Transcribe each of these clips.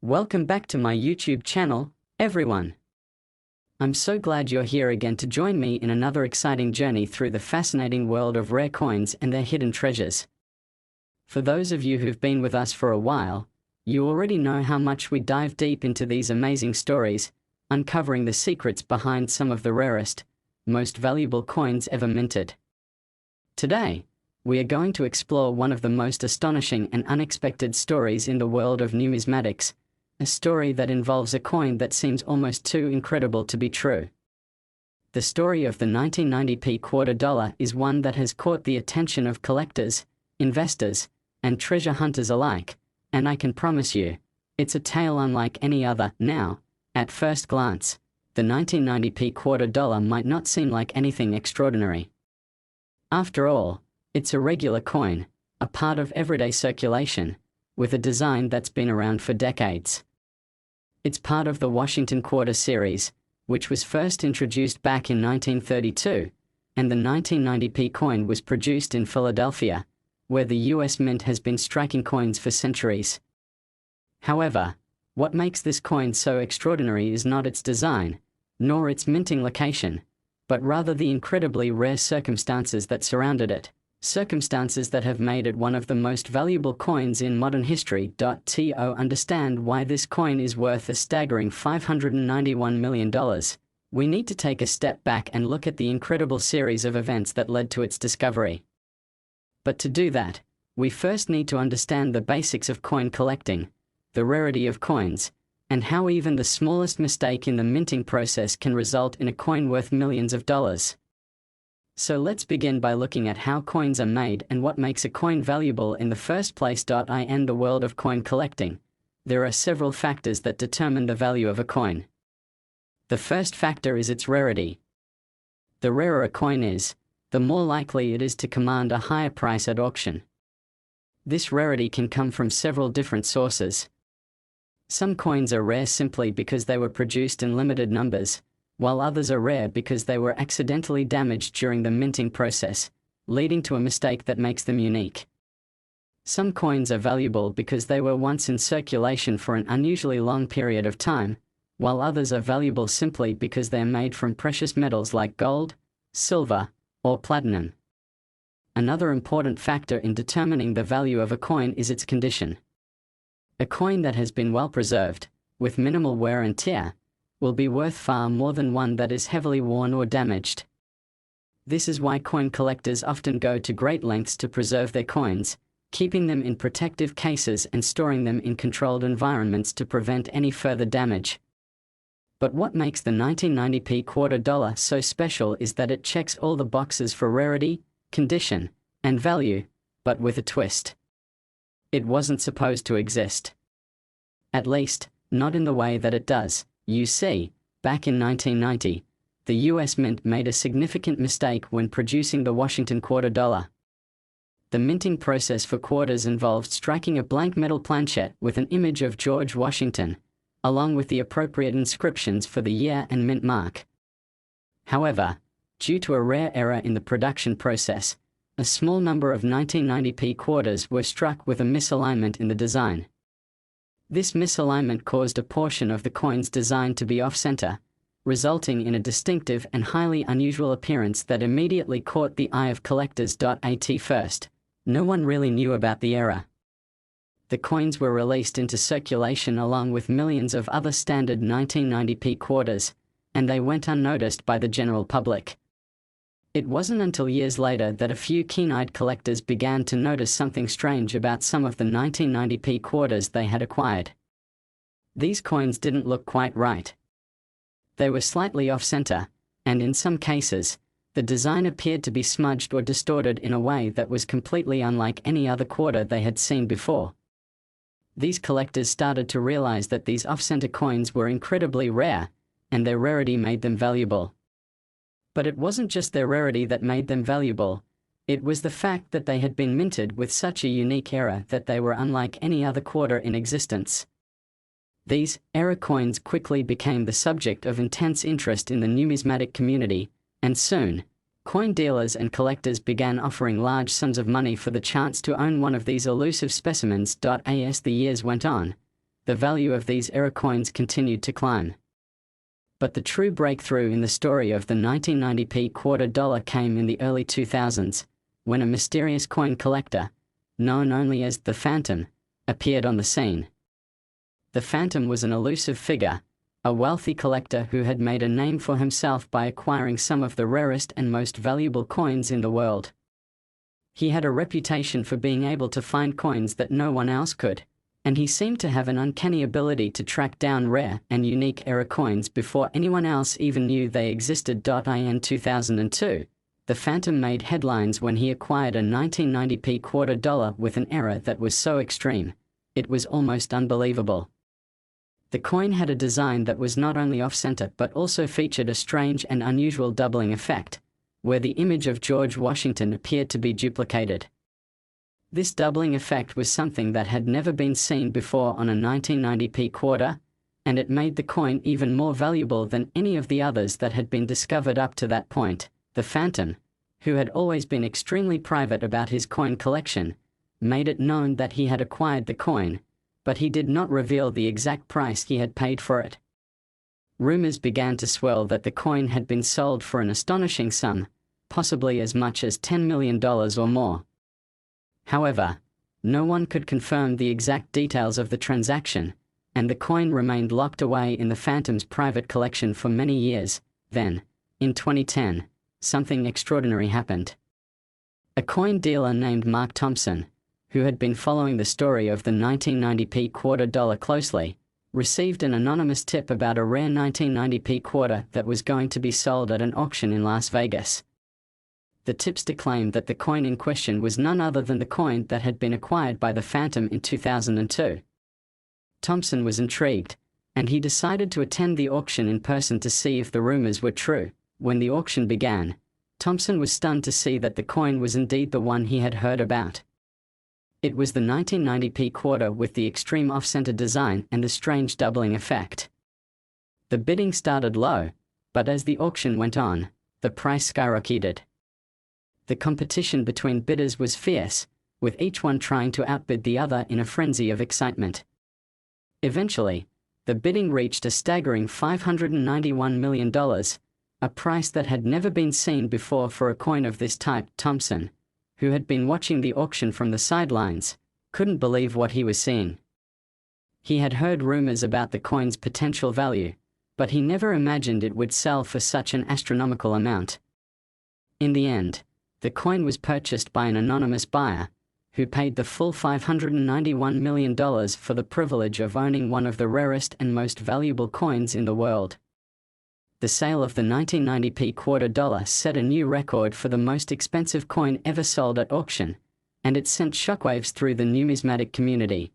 Welcome back to my YouTube channel, everyone. I'm so glad you're here again to join me in another exciting journey through the fascinating world of rare coins and their hidden treasures. For those of you who've been with us for a while, you already know how much we dive deep into these amazing stories, uncovering the secrets behind some of the rarest, most valuable coins ever minted. Today, we are going to explore one of the most astonishing and unexpected stories in the world of numismatics, a story that involves a coin that seems almost too incredible to be true. The story of the 1990p quarter dollar is one that has caught the attention of collectors, investors, and treasure hunters alike, and I can promise you, it's a tale unlike any other. Now, at first glance, the 1990p quarter dollar might not seem like anything extraordinary. After all, it's a regular coin, a part of everyday circulation, with a design that's been around for decades. It's part of the Washington Quarter series, which was first introduced back in 1932, and the 1990p coin was produced in Philadelphia, where the US Mint has been striking coins for centuries. However, what makes this coin so extraordinary is not its design, nor its minting location, but rather the incredibly rare circumstances that surrounded it. Circumstances that have made it one of the most valuable coins in modern history. To understand why this coin is worth a staggering $591 million, we need to take a step back and look at the incredible series of events that led to its discovery. But to do that, we first need to understand the basics of coin collecting, the rarity of coins, and how even the smallest mistake in the minting process can result in a coin worth millions of dollars. So let's begin by looking at how coins are made and what makes a coin valuable in the first place. In the world of coin collecting, there are several factors that determine the value of a coin. The first factor is its rarity. The rarer a coin is, the more likely it is to command a higher price at auction. This rarity can come from several different sources. Some coins are rare simply because they were produced in limited numbers, while others are rare because they were accidentally damaged during the minting process, leading to a mistake that makes them unique. Some coins are valuable because they were once in circulation for an unusually long period of time, while others are valuable simply because they are made from precious metals like gold, silver, or platinum. Another important factor in determining the value of a coin is its condition. A coin that has been well preserved, with minimal wear and tear, will be worth far more than one that is heavily worn or damaged. This is why coin collectors often go to great lengths to preserve their coins, keeping them in protective cases and storing them in controlled environments to prevent any further damage. But what makes the 1990p quarter dollar so special is that it checks all the boxes for rarity, condition, and value, but with a twist. It wasn't supposed to exist. At least, not in the way that it does. You see, back in 1990, the US Mint made a significant mistake when producing the Washington quarter dollar. The minting process for quarters involved striking a blank metal planchet with an image of George Washington, along with the appropriate inscriptions for the year and mint mark. However, due to a rare error in the production process, a small number of 1990p quarters were struck with a misalignment in the design. This misalignment caused a portion of the coin's design to be off-center, resulting in a distinctive and highly unusual appearance that immediately caught the eye of collectors. At first, no one really knew about the error. The coins were released into circulation along with millions of other standard 1990p quarters, and they went unnoticed by the general public. It wasn't until years later that a few keen-eyed collectors began to notice something strange about some of the 1990p quarters they had acquired. These coins didn't look quite right. They were slightly off-center, and in some cases, the design appeared to be smudged or distorted in a way that was completely unlike any other quarter they had seen before. These collectors started to realize that these off-center coins were incredibly rare, and their rarity made them valuable. But it wasn't just their rarity that made them valuable, it was the fact that they had been minted with such a unique error that they were unlike any other quarter in existence. These error coins quickly became the subject of intense interest in the numismatic community, and soon, coin dealers and collectors began offering large sums of money for the chance to own one of these elusive specimens. As the years went on, the value of these era coins continued to climb. But the true breakthrough in the story of the 1990p quarter dollar came in the early 2000s, when a mysterious coin collector, known only as the Phantom, appeared on the scene. The Phantom was an elusive figure, a wealthy collector who had made a name for himself by acquiring some of the rarest and most valuable coins in the world. He had a reputation for being able to find coins that no one else could, and he seemed to have an uncanny ability to track down rare and unique era coins before anyone else even knew they existed. In 2002, the Phantom made headlines when he acquired a 1990p quarter dollar with an era that was so extreme, it was almost unbelievable. The coin had a design that was not only off-center but also featured a strange and unusual doubling effect, where the image of George Washington appeared to be duplicated. This doubling effect was something that had never been seen before on a 1990p quarter, and it made the coin even more valuable than any of the others that had been discovered up to that point. The Phantom, who had always been extremely private about his coin collection, made it known that he had acquired the coin, but he did not reveal the exact price he had paid for it. Rumors began to swirl that the coin had been sold for an astonishing sum, possibly as much as $10 million or more. However, no one could confirm the exact details of the transaction, and the coin remained locked away in the Phantom's private collection for many years. Then, in 2010, something extraordinary happened. A coin dealer named Mark Thompson, who had been following the story of the 1990p quarter dollar closely, received an anonymous tip about a rare 1990p quarter that was going to be sold at an auction in Las Vegas. The tipster claimed that the coin in question was none other than the coin that had been acquired by the Phantom in 2002. Thompson was intrigued, and he decided to attend the auction in person to see if the rumors were true. When the auction began, Thompson was stunned to see that the coin was indeed the one he had heard about. It was the 1990p quarter with the extreme off-center design and the strange doubling effect. The bidding started low, but as the auction went on, the price skyrocketed. The competition between bidders was fierce, with each one trying to outbid the other in a frenzy of excitement. Eventually, the bidding reached a staggering $591 million, a price that had never been seen before for a coin of this type. Thompson, who had been watching the auction from the sidelines, couldn't believe what he was seeing. He had heard rumors about the coin's potential value, but he never imagined it would sell for such an astronomical amount. In the end, the coin was purchased by an anonymous buyer, who paid the full $591 million for the privilege of owning one of the rarest and most valuable coins in the world. The sale of the 1990p quarter dollar set a new record for the most expensive coin ever sold at auction, and it sent shockwaves through the numismatic community.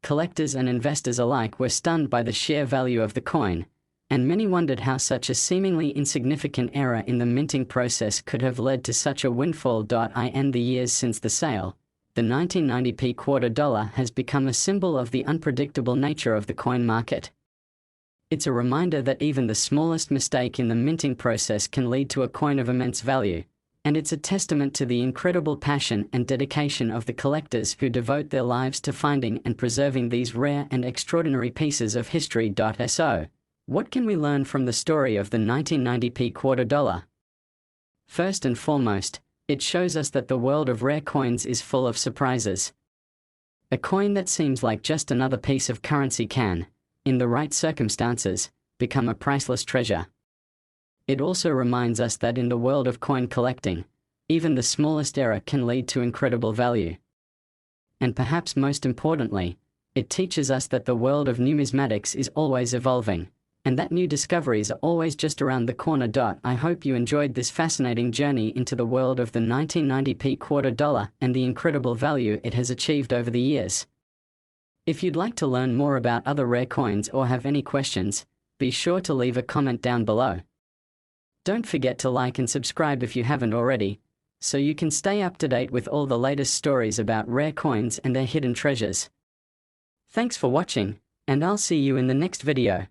Collectors and investors alike were stunned by the sheer value of the coin, and many wondered how such a seemingly insignificant error in the minting process could have led to such a windfall. In the years since the sale, the 1990p quarter dollar has become a symbol of the unpredictable nature of the coin market. It's a reminder that even the smallest mistake in the minting process can lead to a coin of immense value, and it's a testament to the incredible passion and dedication of the collectors who devote their lives to finding and preserving these rare and extraordinary pieces of history. So, what can we learn from the story of the 1990p quarter dollar? First and foremost, it shows us that the world of rare coins is full of surprises. A coin that seems like just another piece of currency can, in the right circumstances, become a priceless treasure. It also reminds us that in the world of coin collecting, even the smallest error can lead to incredible value. And perhaps most importantly, it teaches us that the world of numismatics is always evolving, and that new discoveries are always just around the corner. I hope you enjoyed this fascinating journey into the world of the 1990p quarter dollar and the incredible value it has achieved over the years. If you'd like to learn more about other rare coins or have any questions, be sure to leave a comment down below. Don't forget to like and subscribe if you haven't already, so you can stay up to date with all the latest stories about rare coins and their hidden treasures. Thanks for watching, and I'll see you in the next video.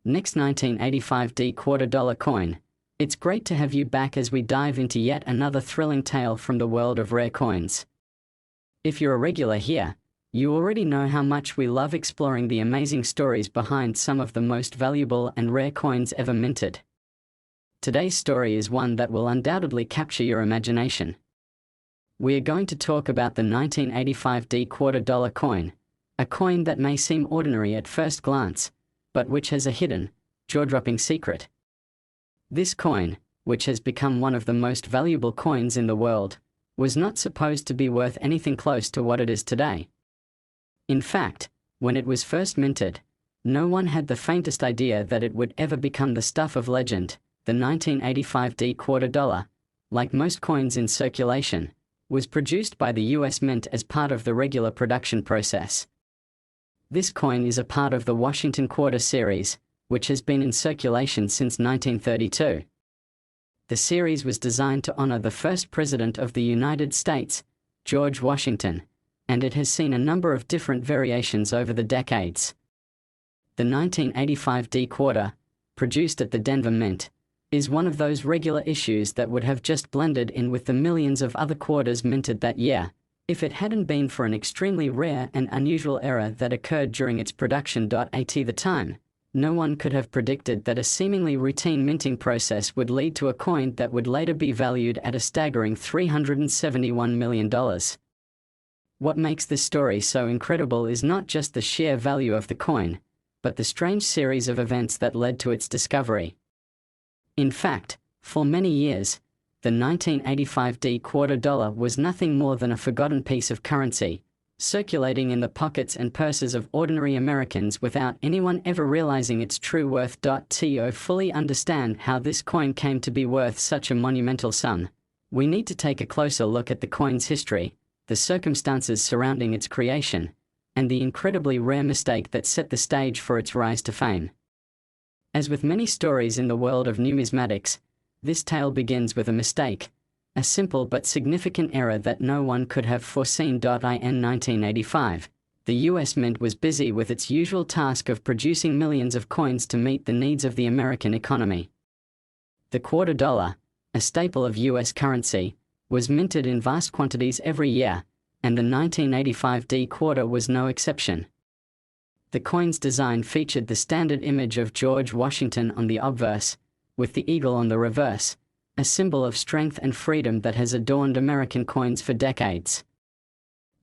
Next 1985D quarter dollar coin. It's great to have you back as we dive into yet another thrilling tale from the world of rare coins. If you're a regular here, You already know how much we love exploring the amazing stories behind some of the most valuable and rare coins ever minted. Today's story is one that will undoubtedly capture your imagination. We are going to talk about the 1985 D $2 coin, a coin that may seem ordinary at first glance, but which has a hidden, jaw-dropping secret. This coin, which has become one of the most valuable coins in the world, was not supposed to be worth anything close to what it is today. In fact, when it was first minted, no one had the faintest idea that it would ever become the stuff of legend. The 1985 D $2, like most coins in circulation, was produced by the US Mint as part of the regular production process. This coin is a part of the Washington Quarter series, which has been in circulation since 1932. The series was designed to honor the first president of the United States, George Washington, and it has seen a number of different variations over the decades. The 1985 D $2, produced at the Denver Mint, is one of those regular issues that would have just blended in with the millions of other quarters minted that year, if it hadn't been for an extremely rare and unusual error that occurred during its production. At the time, no one could have predicted that a seemingly routine minting process would lead to a coin that would later be valued at a staggering $371 million. What makes this story so incredible is not just the sheer value of the coin, but the strange series of events that led to its discovery. In fact, for many years, the 1985 D $2 was nothing more than a forgotten piece of currency, circulating in the pockets and purses of ordinary Americans without anyone ever realizing its true worth. To fully understand how this coin came to be worth such a monumental sum, we need to take a closer look at the coin's history, the circumstances surrounding its creation, and the incredibly rare mistake that set the stage for its rise to fame. As with many stories in the world of numismatics, this tale begins with a mistake, a simple but significant error that no one could have foreseen. In 1985, the US Mint was busy with its usual task of producing millions of coins to meet the needs of the American economy. The $2, a staple of US currency, was minted in vast quantities every year, and the 1985 D $2 was no exception. The coin's design featured the standard image of George Washington on the obverse, with the eagle on the reverse, a symbol of strength and freedom that has adorned American coins for decades.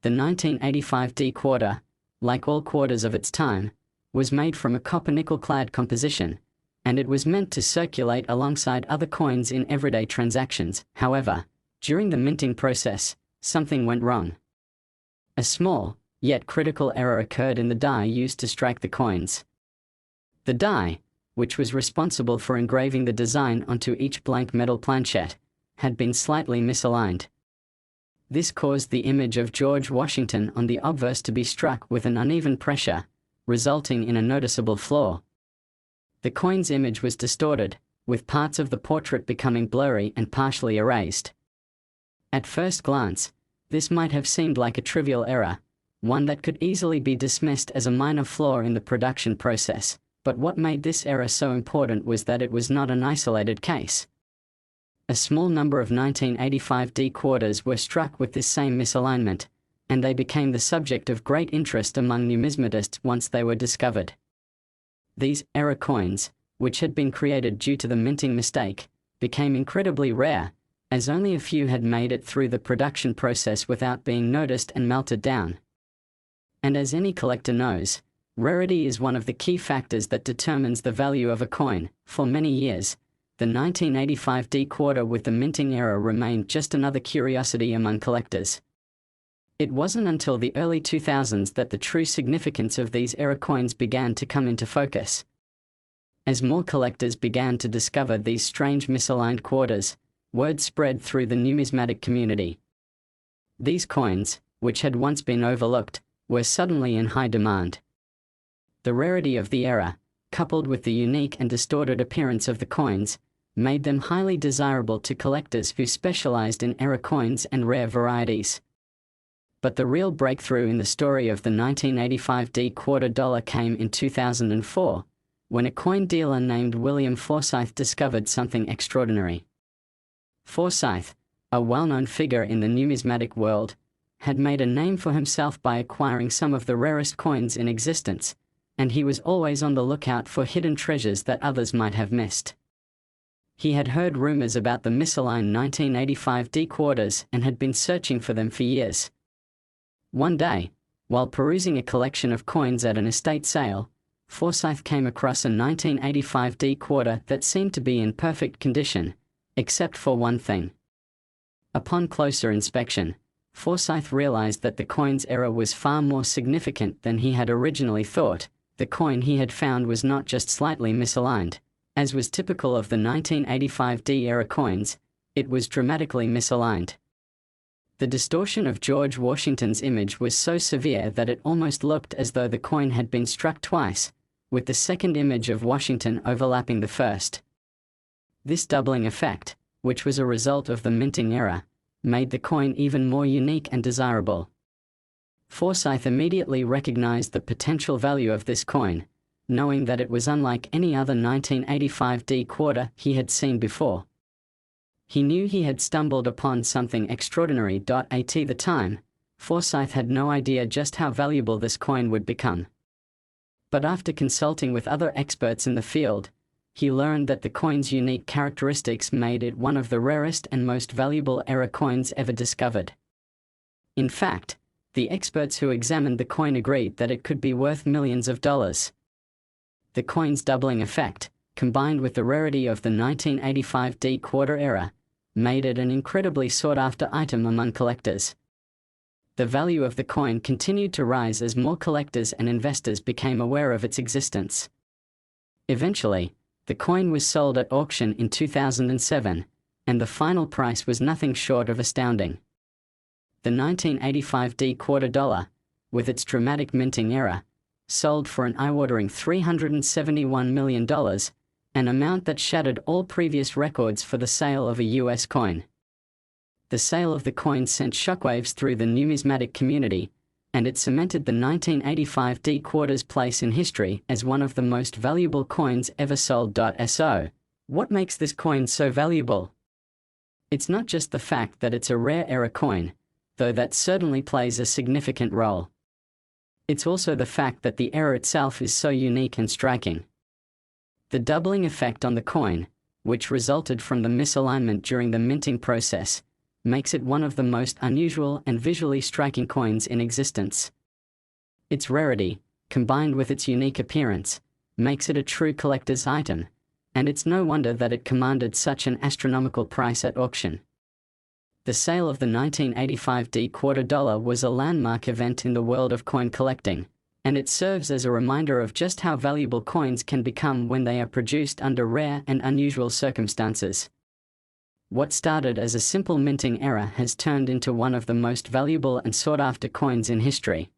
The 1985 D $2, like all quarters of its time, was made from a copper-nickel-clad composition, and it was meant to circulate alongside other coins in everyday transactions. However, during the minting process, something went wrong. A small, yet critical error occurred in the die used to strike the coins. The die, which was responsible for engraving the design onto each blank metal planchette, had been slightly misaligned. This caused the image of George Washington on the obverse to be struck with an uneven pressure, resulting in a noticeable flaw. The coin's image was distorted, with parts of the portrait becoming blurry and partially erased. At first glance, this might have seemed like a trivial error, one that could easily be dismissed as a minor flaw in the production process, but what made this error so important was that it was not an isolated case. A small number of 1985 D $2 were struck with this same misalignment, and they became the subject of great interest among numismatists once they were discovered. These error coins, which had been created due to the minting mistake, became incredibly rare, as only a few had made it through the production process without being noticed and melted down. And as any collector knows, rarity is one of the key factors that determines the value of a coin. For many years, the 1985 D $2 with the minting error remained just another curiosity among collectors. It wasn't until the early 2000s that the true significance of these error coins began to come into focus. As more collectors began to discover these strange misaligned quarters, word spread through the numismatic community. These coins, which had once been overlooked, were suddenly in high demand. The rarity of the error, coupled with the unique and distorted appearance of the coins, made them highly desirable to collectors who specialized in error coins and rare varieties. But the real breakthrough in the story of the 1985 D $2 came in 2004, when a coin dealer named William Forsyth discovered something extraordinary. Forsyth, a well-known figure in the numismatic world, had made a name for himself by acquiring some of the rarest coins in existence, and he was always on the lookout for hidden treasures that others might have missed. He had heard rumors about the misaligned 1985 D quarters and had been searching for them for years. One day, while perusing a collection of coins at an estate sale, Forsyth came across a 1985 D quarter that seemed to be in perfect condition, except for one thing. Upon closer inspection, Forsyth realized that the coin's error was far more significant than he had originally thought. The coin he had found was not just slightly misaligned, as was typical of the 1985 D-era coins, it was dramatically misaligned. The distortion of George Washington's image was so severe that it almost looked as though the coin had been struck twice, with the second image of Washington overlapping the first. This doubling effect, which was a result of the minting error, made the coin even more unique and desirable. Forsyth immediately recognized the potential value of this coin, knowing that it was unlike any other 1985 D quarter he had seen before. He knew he had stumbled upon something extraordinary. At the time, Forsyth had no idea just how valuable this coin would become. But after consulting with other experts in the field, he learned that the coin's unique characteristics made it one of the rarest and most valuable era coins ever discovered. In fact, the experts who examined the coin agreed that it could be worth millions of dollars. The coin's doubling effect, combined with the rarity of the 1985 D quarter era, made it an incredibly sought-after item among collectors. The value of the coin continued to rise as more collectors and investors became aware of its existence. Eventually, the coin was sold at auction in 2007, and the final price was nothing short of astounding. The 1985 D quarter dollar, with its dramatic minting era, sold for an eye-watering $371 million, an amount that shattered all previous records for the sale of a US coin. The sale of the coin sent shockwaves through the numismatic community, and it cemented the 1985 D quarter's place in history as one of the most valuable coins ever sold. So, what makes this coin so valuable? It's not just the fact that it's a rare era coin, though that certainly plays a significant role. It's also the fact that the error itself is so unique and striking. The doubling effect on the coin, which resulted from the misalignment during the minting process, makes it one of the most unusual and visually striking coins in existence. Its rarity, combined with its unique appearance, makes it a true collector's item, and it's no wonder that it commanded such an astronomical price at auction. The sale of the 1985 D quarter dollar was a landmark event in the world of coin collecting, and it serves as a reminder of just how valuable coins can become when they are produced under rare and unusual circumstances. What started as a simple minting error has turned into one of the most valuable and sought-after coins in history.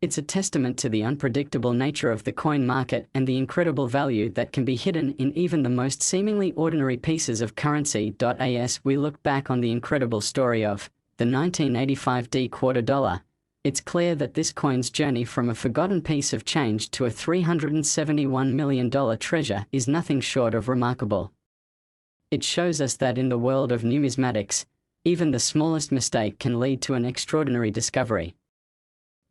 It's a testament to the unpredictable nature of the coin market and the incredible value that can be hidden in even the most seemingly ordinary pieces of currency. As we look back on the incredible story of the 1985 D quarter dollar, it's clear that this coin's journey from a forgotten piece of change to a $371 million treasure is nothing short of remarkable. It shows us that in the world of numismatics, even the smallest mistake can lead to an extraordinary discovery.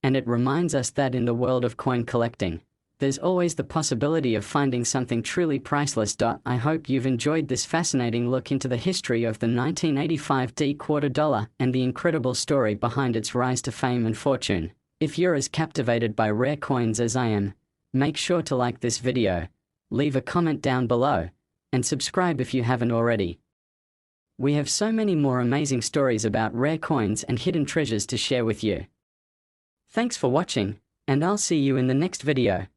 And it reminds us that in the world of coin collecting, there's always the possibility of finding something truly priceless. I hope you've enjoyed this fascinating look into the history of the 1985 D quarter dollar and the incredible story behind its rise to fame and fortune. If you're as captivated by rare coins as I am, make sure to like this video, leave a comment down below, and subscribe if you haven't already. We have so many more amazing stories about rare coins and hidden treasures to share with you. Thanks for watching, and I'll see you in the next video.